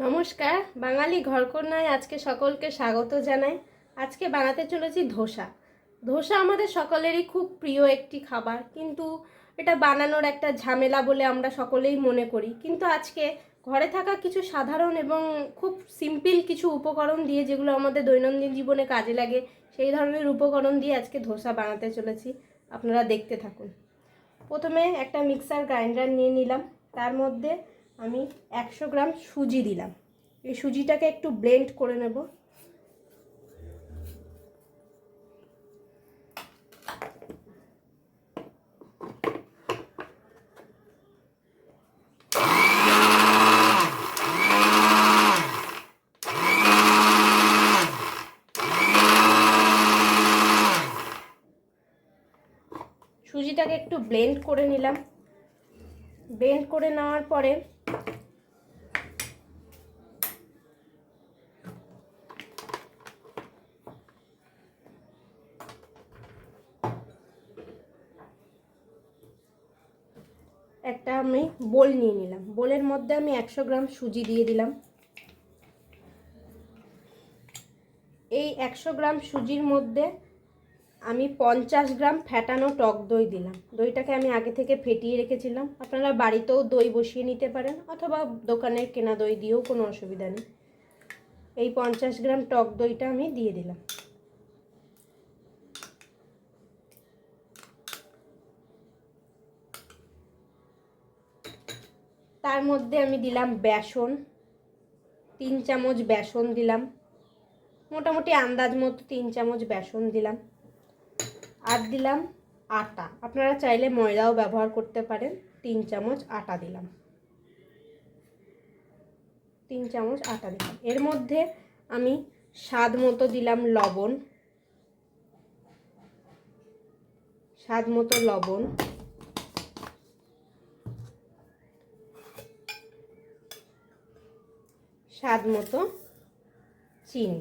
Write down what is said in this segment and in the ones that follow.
নমস্কার, বাঙালি ঘরকন্যায় আজকে সকলকে স্বাগত জানাই। আজকে বানাতে চলেছি ধোসা। ধোসা আমাদের সকলেরই খুব প্রিয় একটি খাবার, কিন্তু এটা বানানোর একটা ঝামেলা বলে আমরা সকলেই মনে করি। কিন্তু আজকে ঘরে থাকা কিছু সাধারণ এবং খুব সিম্পল কিছু উপকরণ দিয়ে, যেগুলো আমাদের দৈনন্দিন জীবনে কাজে লাগে, সেই ধরনের উপকরণ দিয়ে আজকে ধোসা বানাতে চলেছি। আপনারা দেখতে থাকুন। প্রথমে একটা মিক্সার গ্রাইন্ডার নিয়ে নিলাম, তার মধ্যে আমি 100 গ্রাম সুজি দিলাম। এই সুজিটাকে একটু ব্লেন্ড করে নেব। সুজিটাকে একটু ব্লেন্ড করে নিলাম। ব্লেন্ড করে নেওয়ার পরে একটা আমি বোল নিয়ে নিলাম। বোলের মধ্যে আমি 100 গ্রাম সুজি দিয়ে দিলাম। এই 100 গ্রাম সুজির মধ্যে আমি 50 গ্রাম ফ্যাটানো টক দই দিলাম। দইটাকে আমি আগে থেকে ফেটিয়ে রেখেছিলাম। আপনারা বাড়িতেও দই বসিয়ে নিতে পারেন, অথবা দোকানের কেনা দই দিয়েও কোনো অসুবিধা নেই। এই 50 গ্রাম টক দইটা আমি দিয়ে দিলাম। তার মধ্যে আমি দিলাম বেসন, 3 চামচ বেসন দিলাম, মোটামুটি আন্দাজ মতো 3 চামচ বেসন দিলাম। আর দিলাম আটা, আপনারা চাইলে ময়দাও ব্যবহার করতে পারেন। 3 চামচ আটা দিলাম। 3 চামচ আটা দিলাম। এর মধ্যে আমি স্বাদ মতো দিলাম লবণ, স্বাদ মতো লবণ, স্বাদ মতো চিনি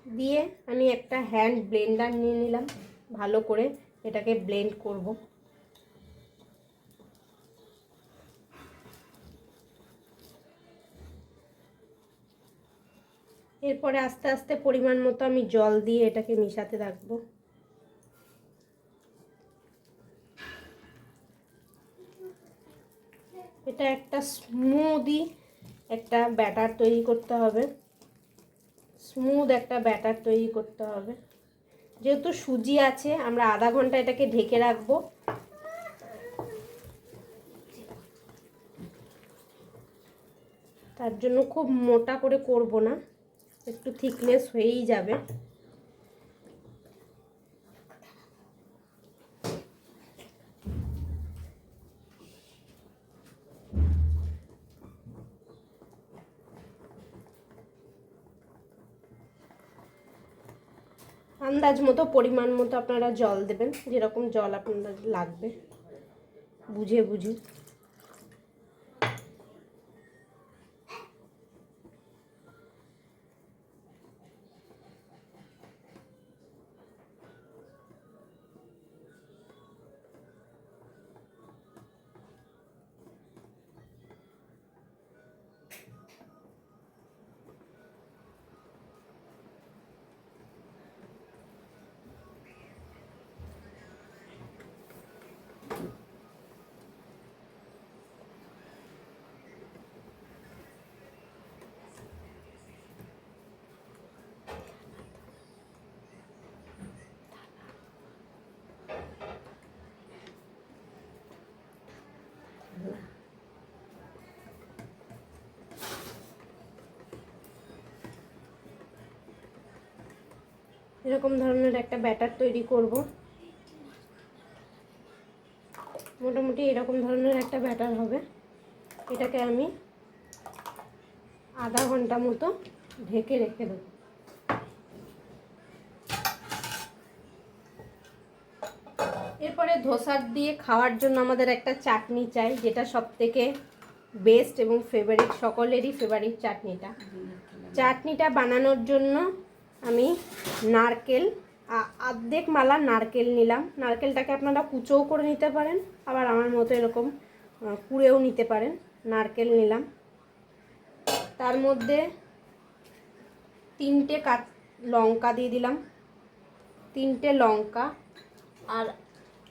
দিয়ে আমি একটা হ্যান্ড ব্লেন্ডার নিয়ে নিলাম। ভালো করে এটাকে ব্লেন্ড করব। এরপরে আস্তে আস্তে পরিমাণ মতো আমি জল দিয়ে এটাকে মিশাতে থাকবো। এটা একটা স্মুদি একটা ব্যাটার তৈরি করতে হবে। স্মুথ একটা ব্যাটার তৈরি করতে হবে। যেহেতু সুজি আছে, আমরা আধা ঘন্টা এটাকে ঢেকে রাখবো। তার জন্য খুব মোটা করে করব না, একটু থিকনেস হয়েই যাবে। আন্দাজ মতো পরিমাণ মতো আপনারা জল দেবেন, যেরকম জল আপনাদের লাগবে বুঝে বুঝে। এরকম ধরনের একটা ব্যাটার তৈরি করব। মোটামুটি এরকম ধরনের একটা ব্যাটার হবে। এটাকে আমি আধা ঘন্টা মতো ঢেকে রেখে দেব। এরপরে ধোসা দিয়ে খাওয়ার জন্য আমাদের একটা চাটনি চাই, যেটা সবথেকে বেস্ট এবং ফেভারিট, সকলেরই ফেভারিট চাটনিটা বানানোর জন্য আমি নারকেল, অর্ধেক মালা নারকেল নিলাম। নারকেলটাকে আপনারা কুচোও করে নিতে পারেন, আবার আমার মতো এরকম কুড়েও নিতে পারেন। নারকেল নিলাম, তার মধ্যে 3টে লঙ্কা দিয়ে দিলাম, 3টে লঙ্কা, আর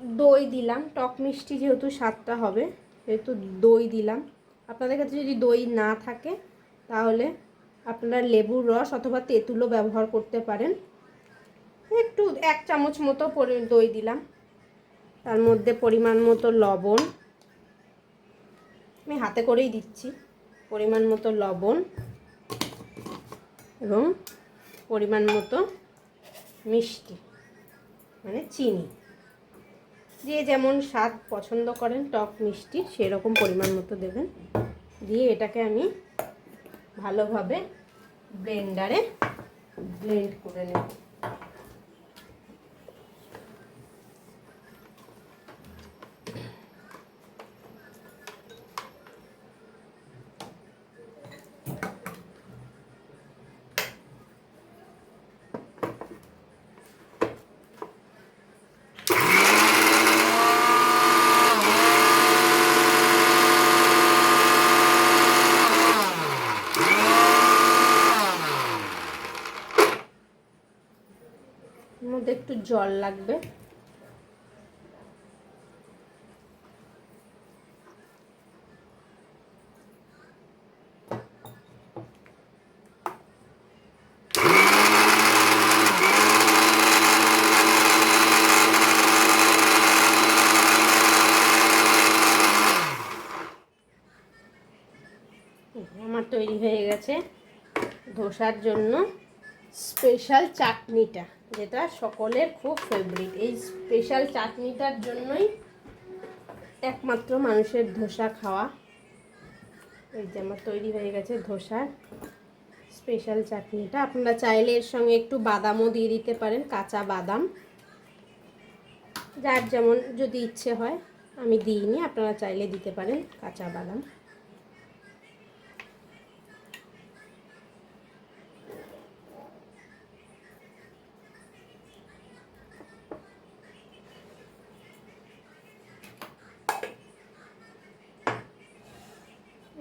দই দিলাম। টক মিষ্টি যেহেতু স্বাদটা হবে সেহেতু দই দিলাম। আপনাদের কাছে যদি দই না থাকে তাহলে আপনারা লেবুর রস অথবা তেঁতুলও ব্যবহার করতে পারেন। একটু 1 চামচ মতো দই দিলাম। তার মধ্যে পরিমাণ মতো লবণ, আমি হাতে করেই দিচ্ছি, পরিমাণ মতো লবণ এবং পরিমাণ মতো মিষ্টি মানে চিনি, যে যেমন স্বাদ পছন্দ করেন টক মিষ্টি সেরকম পরিমাণ মতো দেবেন। দিয়ে এটাকে আমি ভালোভাবে ব্লেন্ডারে ব্লেন্ড করে নেব। মধ্যে একটু জল লাগবে। আমার তৈরি হয়ে গেছে ধোসার জন্য স্পেশাল চাটনিটা, যেটা সকলের খুব ফেভারিট। এই স্পেশাল চাটনিটার জন্যই একমাত্র মানুষের ধোসা খাওয়া। এই যে আমার তৈরি হয়ে গেছে ধোসার স্পেশাল চাটনিটা। আপনারা চাইলে এর সঙ্গে একটু বাদামও দিয়ে দিতে পারেন, কাঁচা বাদাম, যার যেমন যদি ইচ্ছে হয়। আমি দিইনি, আপনারা চাইলে দিতে পারেন কাঁচা বাদাম।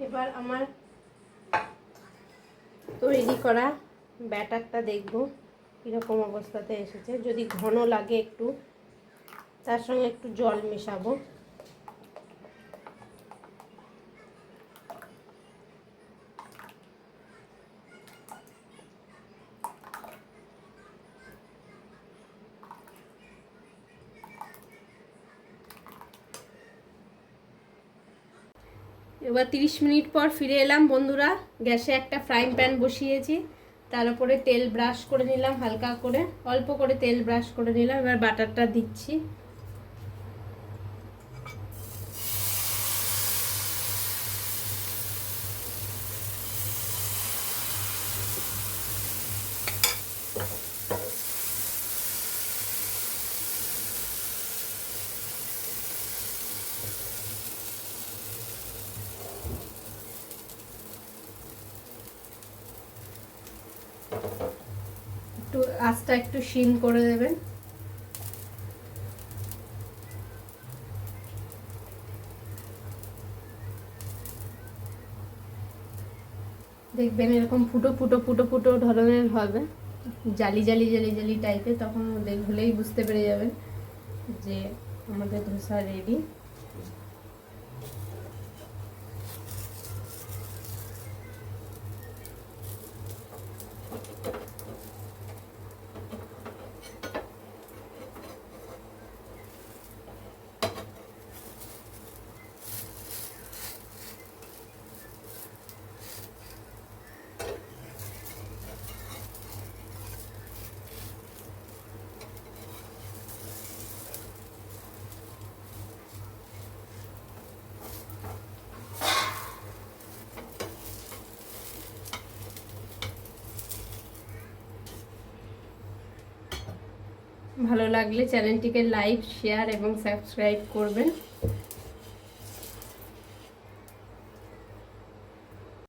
এবার আমার তৈরি করা ব্যাটারটা দেখব কীরকম অবস্থাতে এসেছে। যদি ঘন লাগে একটু, তার সঙ্গে একটু জল মেশাবো। এবার 30 মিনিট পর ফিরে এলাম বন্ধুরা। গ্যাসে একটা ফ্রাইং প্যান বসিয়েছি, তার উপরে তেল ব্রাশ করে নিলাম, হালকা করে অল্প করে তেল ব্রাশ করে নিলাম। এবার বাটারটা দিচ্ছি। একটু আঁচটা একটু সিম করে দেবেন। দেখবেন এরকম ফুটো ফুটো ফুটো ফুটো ধরনের হবে, জালি জালি জালি জালি টাইপের। তখন দেখলেই বুঝতে পেরে যাবেন যে আমাদের ধোসা রেডি। ভালো লাগলে চ্যানেলটিকে লাইক, শেয়ার এবং সাবস্ক্রাইব করবেন।